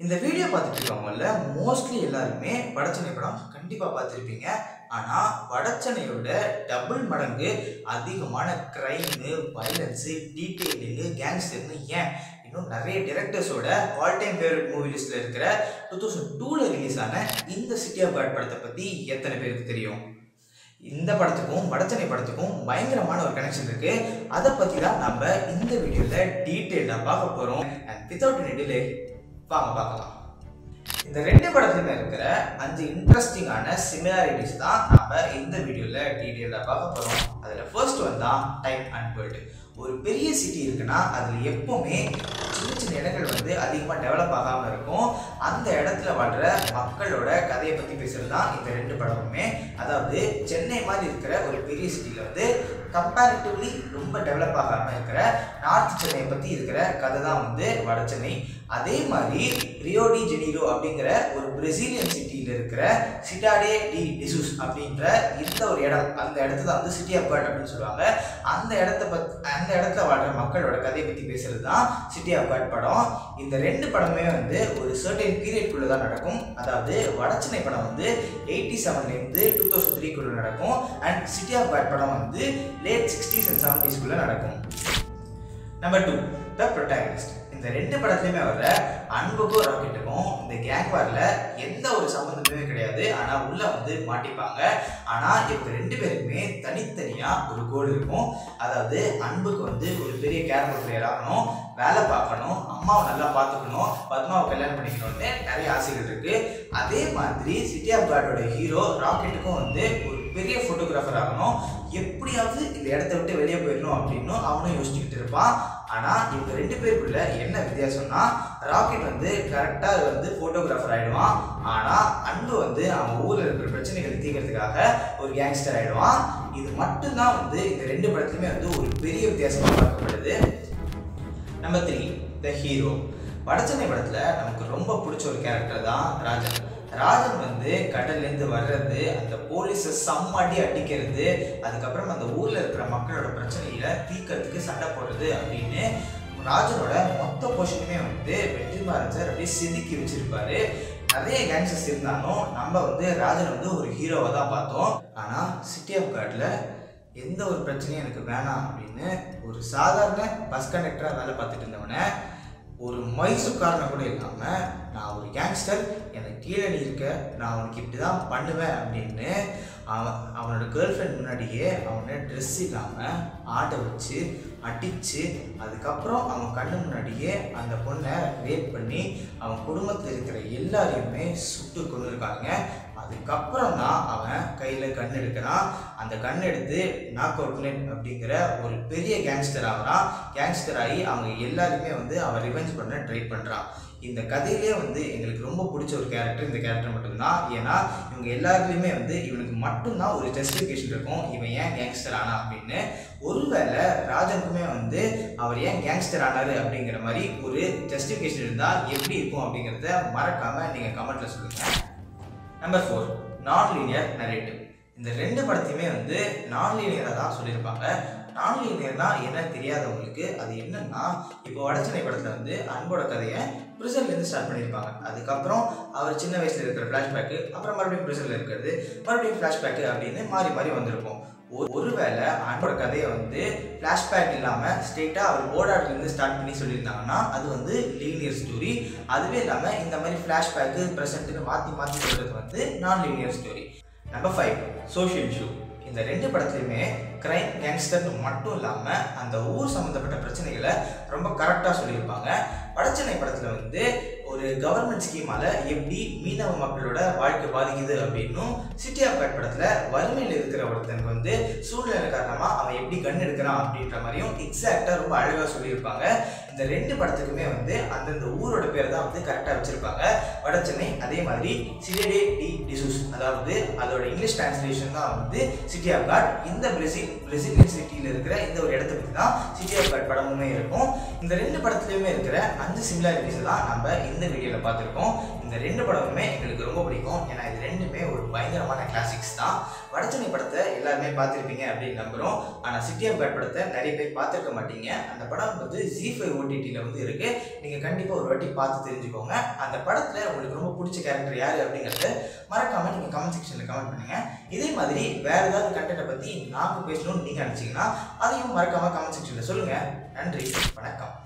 இந்த வீடியோ பார்த்துட்டு இருக்கவங்கள மோஸ்ட்லி எல்லாருமே வடச்சென்னை படம் கண்டிப்பாக பார்த்துருப்பீங்க. ஆனால் வடச்சென்னையோட டபுள் மடங்கு அதிகமான க்ரைமு, வயலன்ஸு, டீட்டெயிலிங்கு, கேங்ஸ்டர்னு ஏன் இன்னும் நிறைய டிரெக்டர்ஸோட ஆல் டைம் ஃபேவரட் மூவி லிஸ்ட்டில் இருக்கிற 2002 ரிலீஸ் ஆன இந்த சிட்டி ஆஃப் காட் படத்தை பற்றி எத்தனை பேருக்கு தெரியும்? இந்த படத்துக்கும் வடச்சென்னை படத்துக்கும் பயங்கரமான ஒரு கனெக்ஷன் இருக்கு. அதை பற்றி தான் நம்ம இந்த வீடியோவில் டீட்டெயிலாக பார்க்க போகிறோம். அண்ட் வித்தவுட் எனி டிலே வாங்க பார்க்கலாம். இந்த ரெண்டு படத்துலையுமே இருக்கிற 5 இன்ட்ரெஸ்டிங்கான சிமிலாரிட்டிஸ் தான் நம்ம இந்த வீடியோவில் டீட்டெயிலாக பார்க்க போகிறோம். அதில் ஃபர்ஸ்ட் ஒன் தான் டைம் அண்ட் வேர்ல்டு. ஒரு பெரிய சிட்டி இருக்குன்னா அதில் எப்போவுமே சின்ன சின்ன இடங்கள் அதிகமாக டெவலப் ஆகாமல் இருக்கும். அந்த இடத்துல வாழ்கிற மக்களோட கதையை பற்றி பேசுகிறது தான் இந்த ரெண்டு படமுமே. அதாவது சென்னை மாதிரி இருக்கிற ஒரு பெரிய சிட்டியில் கம்பேரிட்டிவ்லி ரொம்ப டெவலப் ஆகாமல் இருக்கிற நார்த் சென்னையை பற்றி இருக்கிற கதை தான் வடச்சென்னை. அதே மாதிரி ரியோ டி ஜெனீரோ அப்படிங்கிற ஒரு பிரேசிலியன் சிட்டியில் இருக்கிற சிட்டாடே டி டிசூஸ் அப்படின்ற இந்த ஒரு இடம், அந்த இடத்த தான் சிட்டி ஆஃப் காட் அப்படின்னு சொல்லுவாங்க. அந்த இடத்துல வாழ்கிற மக்களோட கதையை பற்றி பேசுறது தான் சிட்டி ஆஃப் காட் படம். இந்த ரெண்டு படமே ஒரு சர்டன் பீரியட்குள்ளே தான் நடக்கும். அதாவது வடச்சென்னை படம் 87லேருந்து 2003 நடக்கும். அண்ட் சிட்டி ஆஃப் காட் படம் லேட் 60s and 70s நடக்கும். நம்பர் 2, த ப்ரொட்டாகனிஸ்ட். இந்த ரெண்டு படத்துலையுமே வர அன்புக்கும் ராக்கெட்டுக்கும் இந்த கேங் வார்ல எந்த ஒரு சம்பந்தமே கிடையாது. ஆனால் உள்ள மாட்டிப்பாங்க. ஆனால் இவங்க ரெண்டு பேருக்குமே தனித்தனியா ஒரு கோல் இருக்கும். அதாவது அன்புக்கு ஒரு பெரிய கேரக்டர் பிளேயர் ஆகணும், வேலை பார்க்கணும், அம்மாவை நல்லா பார்த்துக்கணும், பத்மாவை கல்யாணம் பண்ணிக்கணும்னு நிறைய ஆசைகள் இருக்கு. அதே மாதிரி சிட்டி ஆஃப் காடோட ஹீரோ ராக்கெட்டுக்கும் ஒரு பெரிய ஃபோட்டோகிராஃபர் ஆகணும், எப்படியாவது இந்த இடத்த விட்டு வெளியே போயிடணும் அப்படின்னு அவனும் யோசிச்சுக்கிட்டு இருப்பான். ஆனால் இவங்க ரெண்டு பேருக்குள்ள என்ன வித்தியாசம்னா, ராக்கெட் கரெக்டாக ஃபோட்டோகிராஃபர் ஆகிடுவான். ஆனால் அன்பு அவன் ஊரில் இருக்கிற பிரச்சனைகளை தீர்க்கிறதுக்காக ஒரு கேங்ஸ்டர் ஆகிடுவான். இது மட்டும்தான் இந்த ரெண்டு படத்துலையுமே ஒரு பெரிய வித்தியாசமாக பார்க்கப்படுது. நம்பர் 3, த ஹீரோ. வடச்சென்னை படத்தில் நமக்கு ரொம்ப பிடிச்ச ஒரு கேரக்டர் தான் ராஜன். ராஜன் கடல்லேருந்து வர்றது, அந்த போலீஸை செம்மாடி அடிக்கிறது, அதுக்கப்புறம் அந்த ஊரில் இருக்கிற மக்களோட பிரச்சனையில தீர்க்கறதுக்கு சண்டை போடுறது அப்படின்னு ராஜனோட மொத்த போர்ஷனுமே வெற்றிமாறன் சார் அப்படியே செதுக்கி வச்சிருப்பாரு. நிறைய கேங்ஸ்டர்ஸ் இருந்தாலும் நம்ம ராஜன் ஒரு ஹீரோவை தான் பார்த்தோம். ஆனால் சிட்டி ஆஃப் காட்ல எந்த ஒரு பிரச்சனையும் எனக்கு வேணாம் அப்படின்னு ஒரு சாதாரண பஸ் கண்டக்டராக வேலை பார்த்துட்டு இருந்தவனை ஒரு மைசூர்காரனை கூட இல்லாமல், நான் ஒரு கேங்ஸ்டர், எனக்கு கீழே நீ இருக்க, நான் அவனுக்கு இப்படி தான் பண்ணுவேன் அப்படின்னு அவனோட கேர்ள் ஃப்ரெண்ட் முன்னாடியே அவனை ட்ரெஸ் இல்லாமல் ஆட வச்சு அடித்து, அதுக்கப்புறம் அவன் கண்ணு முன்னாடியே அந்த பொண்ணை ரேப் பண்ணி அவன் குடும்பத்தில் இருக்கிற எல்லாரையுமே சுட்டு கொண்டு இருக்காங்க. அதுக்கப்புறம் தான் அவன் கையில் கண் எடுக்கிறான். அந்த கண் எடுத்து நாக் அவுட் நெட் அப்படிங்கிற ஒரு பெரிய கேங்ஸ்டர் ஆகிறான். கேங்ஸ்டர் ஆகி அவங்க எல்லாருமே அவன் ரிவெஞ்ச் பண்ண ட்ரை பண்ணுறான். இந்த கதையிலே எங்களுக்கு ரொம்ப பிடிச்ச ஒரு கேரக்டர் இந்த கேரக்டர் மட்டும்தான். ஏன்னா இவங்க எல்லாருக்குமே இவனுக்கு மட்டும்தான் ஒரு ஜஸ்டிஃபிகேஷன் இருக்கும், இவன் ஏன் கேங்ஸ்டர் ஆனா அப்படின்னு. ஒருவேளை ராஜனுக்குமே அவர் ஏன் கேங்ஸ்டர் ஆனாரு அப்படிங்கிற மாதிரி ஒரு ஜஸ்டிஃபிகேஷன் இருந்தால் எப்படி இருக்கும் அப்படிங்கிறத மறக்காம நீங்கள் கமெண்ட்ல சொல்லுங்க. நம்பர் 4, நான் லீனியர் நரேட்டிவ். இந்த ரெண்டு படத்தையுமே நான் லீனியராக தான் சொல்லியிருப்பாங்க. நான் லீனியர்னா என்ன தெரியாதவங்களுக்கு அது என்னன்னா, இப்போ வடச்சென்னை படத்தில் அன்போட கதையை பிரிசன்லேருந்து ஸ்டார்ட் பண்ணியிருப்பாங்க. அதுக்கப்புறம் அவர் சின்ன வயசில் இருக்கிற ஃப்ளாஷ்பேக்கு, அப்புறம் மறுபடியும் பிரிசனில் இருக்கிறது, மறுபடியும் ஃப்ளாஷ்பேக்கு அப்படின்னு மாறி மாறி வந்திருக்கும். ஒருவேளை அன்போட கதையை ஃப்ளாஷ்பேக் இல்லாமல் ஸ்ட்ரெயிட்டாக அவர் போர்டாட்லேருந்து ஸ்டார்ட் பண்ணி சொல்லியிருந்தாங்கன்னா அது லீனியர் ஸ்டோரி. அதுவே இல்லாமல் இந்த மாதிரி ஃப்ளாஷ்பேக்கு ப்ரெசென்ட்டுன்னு மாற்றி மாற்றி சொல்கிறது நான் linear story. Number 5, social issue. இந்த ரெண்டு படத்துலையுமே கிரைம், கேங்ஸ்டர்னு மட்டும் இல்லாமல் அந்த ஊர் சம்மந்தப்பட்ட பிரச்சனைகளை ரொம்ப கரெக்டாக சொல்லியிருப்பாங்க. வடச்சென்னை படத்தில் ஒரு கவர்மெண்ட் ஸ்கீமால் எப்படி மீனவ மக்களோட வாழ்க்கை பாதிக்குது அப்படின்னும், சிட்டி ஆஃப் காட் படத்தில் வறுமையில் இருக்கிற ஒருத்தனுக்கு சூழ்நிலை காரணமாக அவன் எப்படி கண் எடுக்கிறான் அப்படின்ற மாதிரியும் எக்ஸாக்டாக ரொம்ப அழகாக சொல்லியிருப்பாங்க. இந்த ரெண்டு படத்துக்குமே அந்தந்த ஊரோட பேர் தான் கரெக்டாக வச்சுருப்பாங்க. வடச்சென்னை, அதே மாதிரி சிடே டி டிசூஸ், அதாவது அதோட இங்கிலீஷ் டிரான்ஸ்லேஷன் தான் சிட்டி ஆஃப் காட். இந்த பிரேசிலியன் சிட்டியில் இருக்கிற இந்த ஒரு இடத்த பற்றி தான் சிட்டி ஆஃப் காட் படமுமே இருக்கும். இந்த ரெண்டு படத்துலையுமே இருக்கிற 5 சிமிலாரிட்டிஸ் தான் நம்ம இந்த வீடியோவில் பார்த்துருக்கோம். இந்த ரெண்டு படமுமே எங்களுக்கு ரொம்ப பிடிக்கும். ஏன்னா இது ரெண்டுமே ஒரு பயங்கரமான கிளாசிக்ஸ் தான். வடச்சென்னை படத்தை எல்லாருமே பார்த்துருப்பீங்க அப்படின்னு நம்புகிறோம். ஆனால் சிட்டி ஆஃப் காட் படத்தை நிறைய பேர் பார்த்துருக்க மாட்டீங்க. அந்த படம் ZEE5 ஓடிடியில் வந்து இருக்குது. நீங்கள் கண்டிப்பாக ஒரு வாட்டி பார்த்து தெரிஞ்சுக்கோங்க. அந்த படத்தில் உங்களுக்கு ரொம்ப பிடிச்ச கேரக்டர் யார் அப்படிங்கிறது மறக்காமல் நீங்கள் கமெண்ட் செக்ஷனில் கமெண்ட் பண்ணுங்கள். இதே மாதிரி வேறு ஏதாவது கண்டென்ட்டை பற்றி நாங்கள் பேசணும்னு நீங்கள் நினச்சிங்கன்னா அதையும் மறக்காமல் கமெண்ட் செக்ஷனில் சொல்லுங்கள். நன்றி, வணக்கம்.